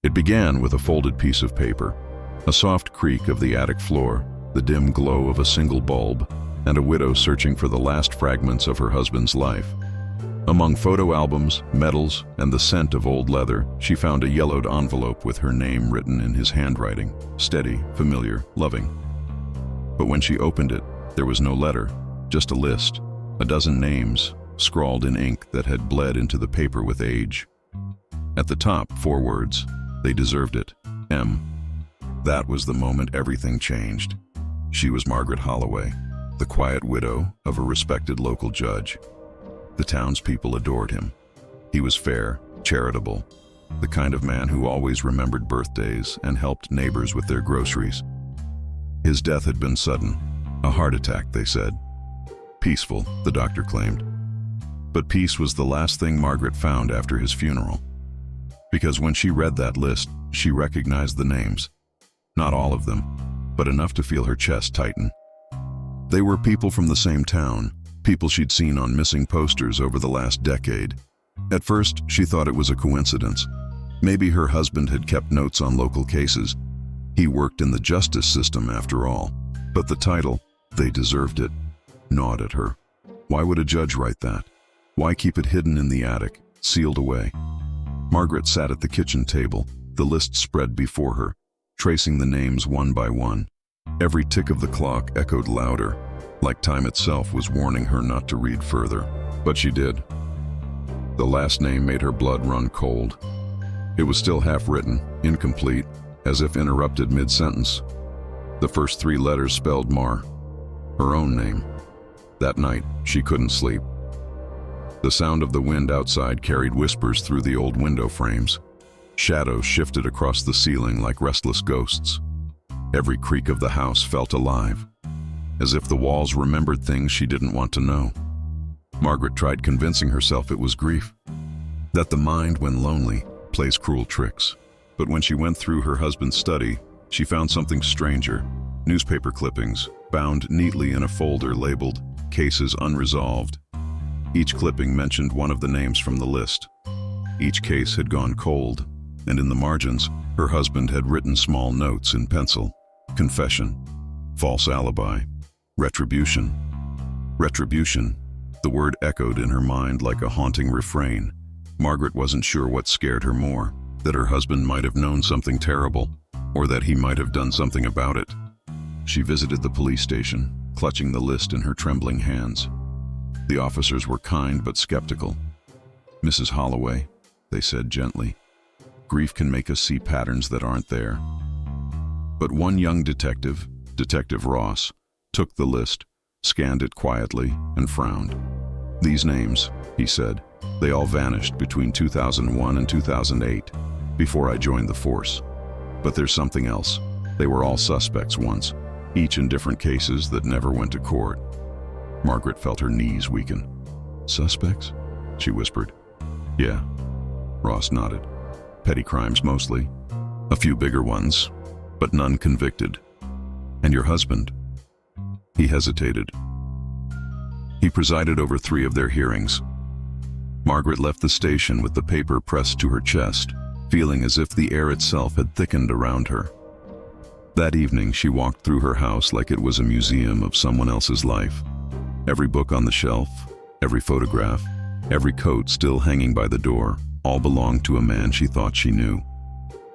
It began with a folded piece of paper, a soft creak of the attic floor, the dim glow of a single bulb, and a widow searching for the last fragments of her husband's life. Among photo albums, medals, and the scent of old leather, she found a yellowed envelope with her name written in his handwriting, steady, familiar, loving. But when she opened it, there was no letter, just a list, a dozen names, scrawled in ink that had bled into the paper with age. At the top, 4 words, "They deserved it, M." That was the moment everything changed. She was Margaret Holloway, the quiet widow of a respected local judge. The townspeople adored him. He was fair, charitable, the kind of man who always remembered birthdays and helped neighbors with their groceries. His death had been sudden, a heart attack, they said. Peaceful, the doctor claimed. But peace was the last thing Margaret found after his funeral. Because when she read that list, she recognized the names. Not all of them, but enough to feel her chest tighten. They were people from the same town, people she'd seen on missing posters over the last decade. At first, she thought it was a coincidence. Maybe her husband had kept notes on local cases. He worked in the justice system after all. But the title, "They Deserved It," gnawed at her. Why would a judge write that? Why keep it hidden in the attic, sealed away? Margaret sat at the kitchen table, the list spread before her, tracing the names one by one. Every tick of the clock echoed louder, like time itself was warning her not to read further. But she did. The last name made her blood run cold. It was still half-written, incomplete, as if interrupted mid-sentence. The first 3 letters spelled Mar, her own name. That night, she couldn't sleep. The sound of the wind outside carried whispers through the old window frames. Shadows shifted across the ceiling like restless ghosts. Every creak of the house felt alive, as if the walls remembered things she didn't want to know. Margaret tried convincing herself it was grief, that the mind, when lonely, plays cruel tricks. But when she went through her husband's study, she found something stranger. Newspaper clippings, bound neatly in a folder labeled "Cases Unresolved." Each clipping mentioned one of the names from the list. Each case had gone cold, and in the margins, her husband had written small notes in pencil. Confession, false alibi, retribution. Retribution. The word echoed in her mind like a haunting refrain. Margaret wasn't sure what scared her more, that her husband might have known something terrible, or that he might have done something about it. She visited the police station, clutching the list in her trembling hands. The officers were kind but skeptical. "Mrs. Holloway," they said gently, "grief can make us see patterns that aren't there." But one young detective, Detective Ross, took the list, scanned it quietly, and frowned. "These names," he said, "they all vanished between 2001 and 2008, before I joined the force. But there's something else. They were all suspects once, each in different cases that never went to court." Margaret felt her knees weaken. "Suspects?" she whispered. "Yeah." Ross nodded. "Petty crimes mostly. A few bigger ones, but none convicted. And your husband?" He hesitated. "He presided over 3 of their hearings." Margaret left the station with the paper pressed to her chest, feeling as if the air itself had thickened around her. That evening, she walked through her house like it was a museum of someone else's life. Every book on the shelf, every photograph, every coat still hanging by the door, all belonged to a man she thought she knew.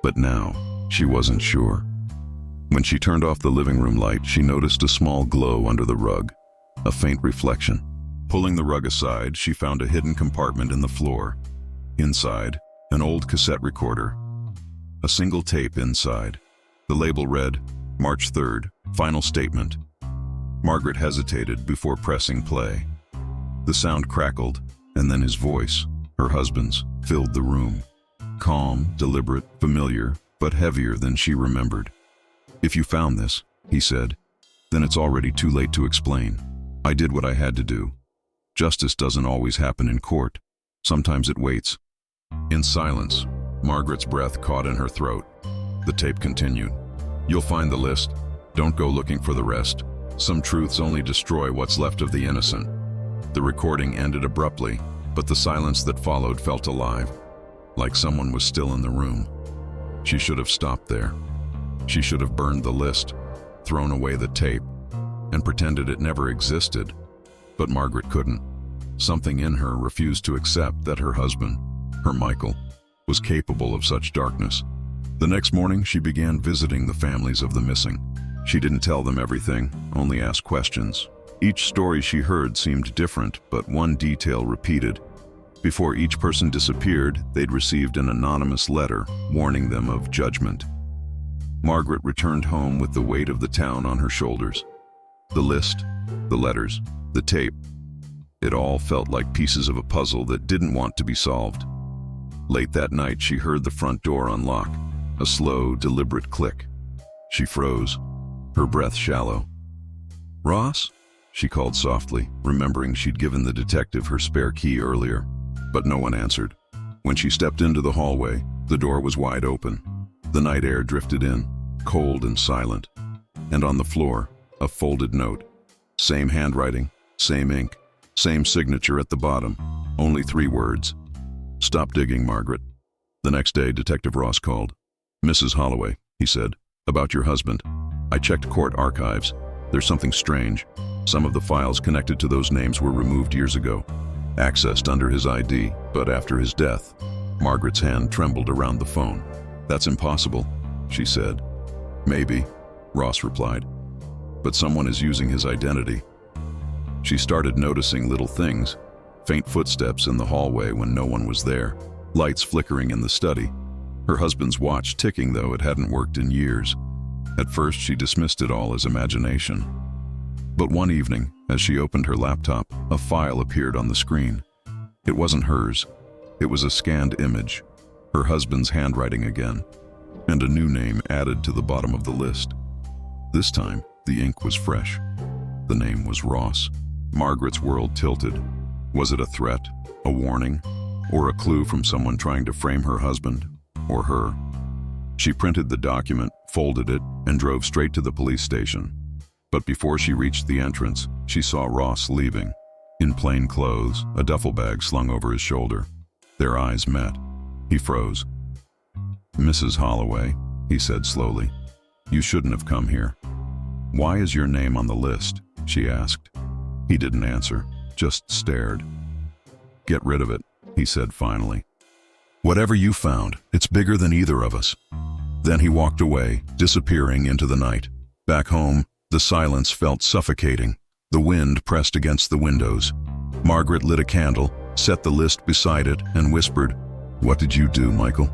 But now, she wasn't sure. When she turned off the living room light, she noticed a small glow under the rug, a faint reflection. Pulling the rug aside, she found a hidden compartment in the floor. Inside, an old cassette recorder. A single tape inside. The label read, "March 3rd, Final Statement." Margaret hesitated before pressing play. The sound crackled, and then his voice, her husband's, filled the room. Calm, deliberate, familiar, but heavier than she remembered. "If you found this," he said, "then it's already too late to explain. I did what I had to do. Justice doesn't always happen in court. Sometimes it waits." In silence, Margaret's breath caught in her throat. The tape continued. "You'll find the list. Don't go looking for the rest. Some truths only destroy what's left of the innocent." The recording ended abruptly, but the silence that followed felt alive, like someone was still in the room. She should have stopped there. She should have burned the list, thrown away the tape, and pretended it never existed. But Margaret couldn't. Something in her refused to accept that her husband, her Michael, was capable of such darkness. The next morning, she began visiting the families of the missing. She didn't tell them everything, only asked questions. Each story she heard seemed different, but one detail repeated. Before each person disappeared, they'd received an anonymous letter warning them of judgment. Margaret returned home with the weight of the town on her shoulders. The list, the letters, the tape. It all felt like pieces of a puzzle that didn't want to be solved. Late that night, she heard the front door unlock, a slow, deliberate click. She froze, her breath shallow. "Ross?" she called softly, remembering she'd given the detective her spare key earlier. But no one answered. When she stepped into the hallway, the door was wide open. The night air drifted in, cold and silent. And on the floor, a folded note. Same handwriting, same ink, same signature at the bottom. Only 3 words. "Stop digging, Margaret." The next day, Detective Ross called. "Mrs. Holloway," he said, "about your husband. I checked court archives. There's something strange. Some of the files connected to those names were removed years ago. Accessed under his ID, but after his death." Margaret's hand trembled around the phone. "That's impossible," she said. "Maybe," Ross replied, "but someone is using his identity." She started noticing little things, faint footsteps in the hallway when no one was there, lights flickering in the study. Her husband's watch ticking, though it hadn't worked in years. At first, she dismissed it all as imagination. But one evening, as she opened her laptop, a file appeared on the screen. It wasn't hers. It was a scanned image, her husband's handwriting again, and a new name added to the bottom of the list. This time, the ink was fresh. The name was Ross. Margaret's world tilted. Was it a threat, a warning, or a clue from someone trying to frame her husband, or her? She printed the document, folded it, and drove straight to the police station. But before she reached the entrance, she saw Ross leaving. In plain clothes, a duffel bag slung over his shoulder. Their eyes met. He froze. "Mrs. Holloway," he said slowly, "you shouldn't have come here." "Why is your name on the list?" she asked. He didn't answer, just stared. "Get rid of it," he said finally. "Whatever you found, it's bigger than either of us." Then he walked away, disappearing into the night. Back home, the silence felt suffocating. The wind pressed against the windows. Margaret lit a candle, set the list beside it, and whispered, "What did you do, Michael?"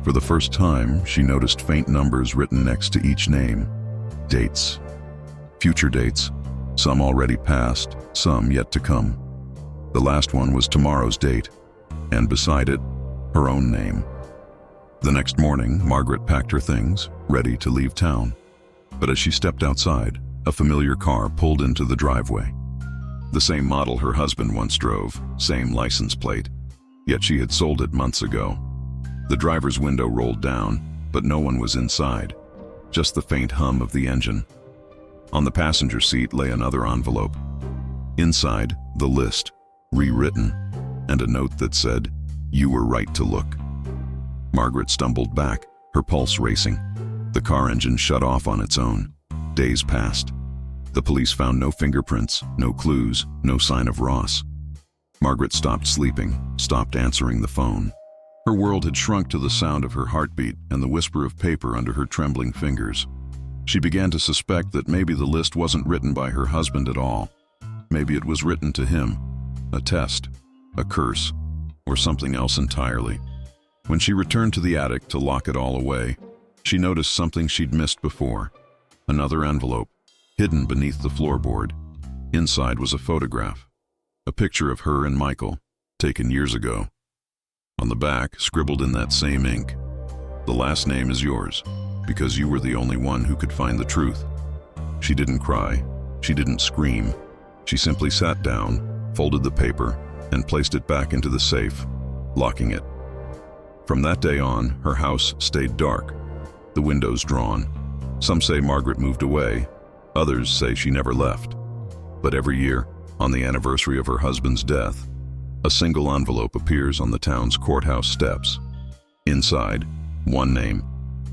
For the first time, she noticed faint numbers written next to each name. Dates. Future dates. Some already passed, some yet to come. The last one was tomorrow's date, and beside it, her own name. The next morning, Margaret packed her things, ready to leave town. But as she stepped outside, a familiar car pulled into the driveway. The same model her husband once drove, same license plate, yet she had sold it months ago. The driver's window rolled down, but no one was inside, just the faint hum of the engine. On the passenger seat lay another envelope. Inside, the list, rewritten, and a note that said, "You were right to look." Margaret stumbled back, her pulse racing. The car engine shut off on its own. Days passed. The police found no fingerprints, no clues, no sign of Ross. Margaret stopped sleeping, stopped answering the phone. Her world had shrunk to the sound of her heartbeat and the whisper of paper under her trembling fingers. She began to suspect that maybe the list wasn't written by her husband at all. Maybe it was written to him, a test, a curse, or something else entirely. When she returned to the attic to lock it all away, she noticed something she'd missed before. Another envelope, hidden beneath the floorboard. Inside was a photograph, a picture of her and Michael, taken years ago. On the back, scribbled in that same ink, "The last name is yours, because you were the only one who could find the truth." She didn't cry, she didn't scream. She simply sat down, folded the paper, and placed it back into the safe, locking it. From that day on, her house stayed dark, the windows drawn. Some say Margaret moved away, others say she never left. But every year, on the anniversary of her husband's death, a single envelope appears on the town's courthouse steps. Inside, One name.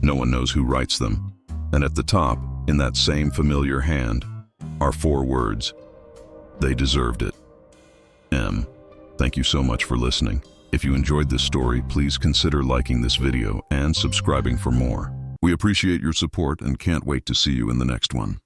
No one knows who writes them. And at the top, in that same familiar hand, are 4 words. They deserved it. M. Thank you so much for listening. If you enjoyed this story, please consider liking this video and subscribing for more. We appreciate your support and can't wait to see you in the next one.